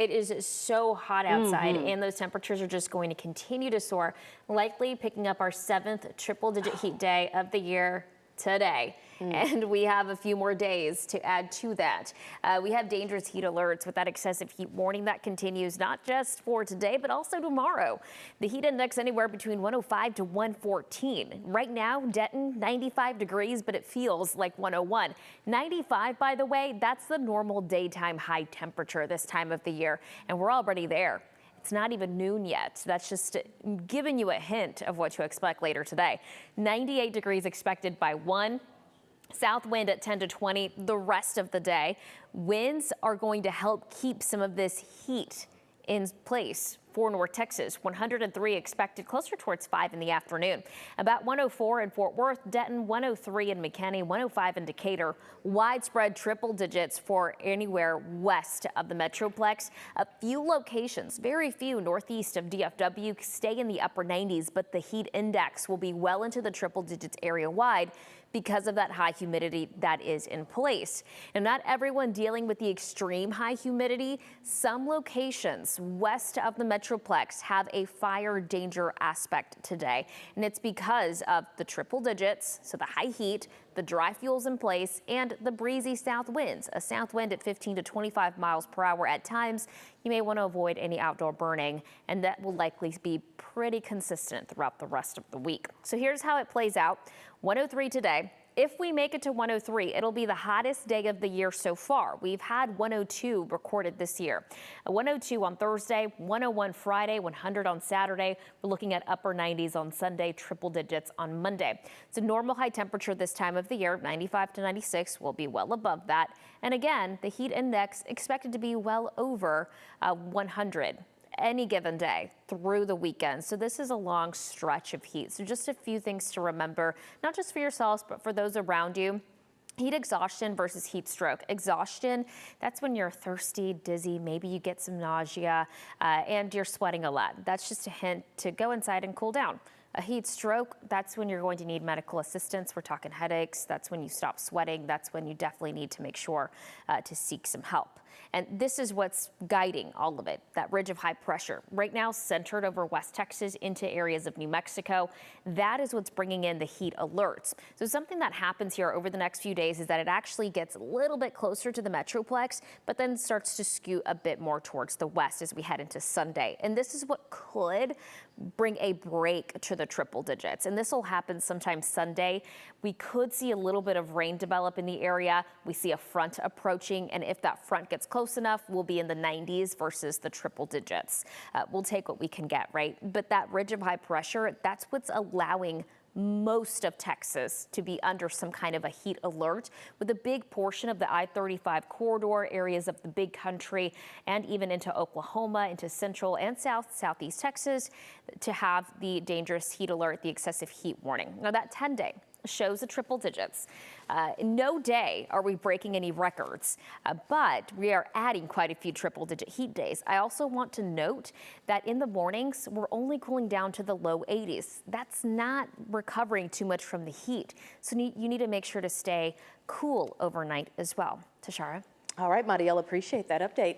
It is so hot outside, and those temperatures are just going to continue to soar, likely picking up our 7th triple-digit heat day of the year today. And we have a few more days to add to that. We have dangerous heat alerts with that excessive heat warning that continues not just for today, but also tomorrow. The heat index anywhere between 105 to 114. Right now, Denton, 95 degrees, but it feels like 101. 95, by the way, that's the normal daytime high temperature this time of the year, and we're already there. It's not even noon yet. That's just giving you a hint of what to expect later today. 98 degrees expected by 1. South wind at 10 to 20 the rest of the day. Winds are going to help keep some of this heat in place for North Texas. 103 expected, closer towards 5 in the afternoon. About 104 in Fort Worth, Denton, 103 in McKinney, 105 in Decatur. Widespread triple digits for anywhere west of the Metroplex. A few locations, very few northeast of DFW, stay in the upper 90s, but the heat index will be well into the triple digits area wide because of that high humidity that is in place. And not everyone dealing with the extreme high humidity. Some locations west of the Metroplex have a fire danger aspect today, and it's because of the triple digits, so the high heat, the dry fuels in place, and the breezy south winds. A south wind at 15 to 25 miles per hour at times. You may want to avoid any outdoor burning, and that will likely be pretty consistent throughout the rest of the week. So here's how it plays out. 103 today. If we make it to 103, it'll be the hottest day of the year so far. We've had 102 recorded this year. 102 on Thursday, 101 Friday, 100 on Saturday. We're looking at upper 90s on Sunday, triple digits on Monday. It's a normal high temperature this time of the year. 95 to 96 will be well above that. And again, the heat index expected to be well over 100. Any given day through the weekend. So this is a long stretch of heat. So just a few things to remember, not just for yourselves, but for those around you. Heat exhaustion versus heat stroke. Exhaustion, that's when you're thirsty, dizzy, maybe you get some nausea, and you're sweating a lot. That's just a hint to go inside and cool down. A heat stroke, that's when you're going to need medical assistance. We're talking headaches. That's when you stop sweating. That's when you definitely need to make sure to seek some help. And this is what's guiding all of it, that ridge of high pressure. Right now centered over West Texas into areas of New Mexico. That is what's bringing in the heat alerts. So something that happens here over the next few days is that it actually gets a little bit closer to the Metroplex, but then starts to skew a bit more towards the west as we head into Sunday. And this is what could bring a break to the triple digits. And this will happen sometime Sunday. We could see a little bit of rain develop in the area. We see a front approaching, and if that front gets close enough, we'll be in the 90s versus the triple digits. We'll take what we can get, right? But that ridge of high pressure, that's what's allowing most of Texas to be under some kind of a heat alert, with a big portion of the I-35 corridor, areas of the big country, and even into Oklahoma, into central and southeast Texas, to have the dangerous heat alert, the excessive heat warning. Now that 10-day shows the triple digits. No day are we breaking any records, but we are adding quite a few triple digit heat days. I also want to note that in the mornings, we're only cooling down to the low 80s. That's not recovering too much from the heat. So you need to make sure to stay cool overnight as well. Tashara. All right, Marielle, appreciate that update.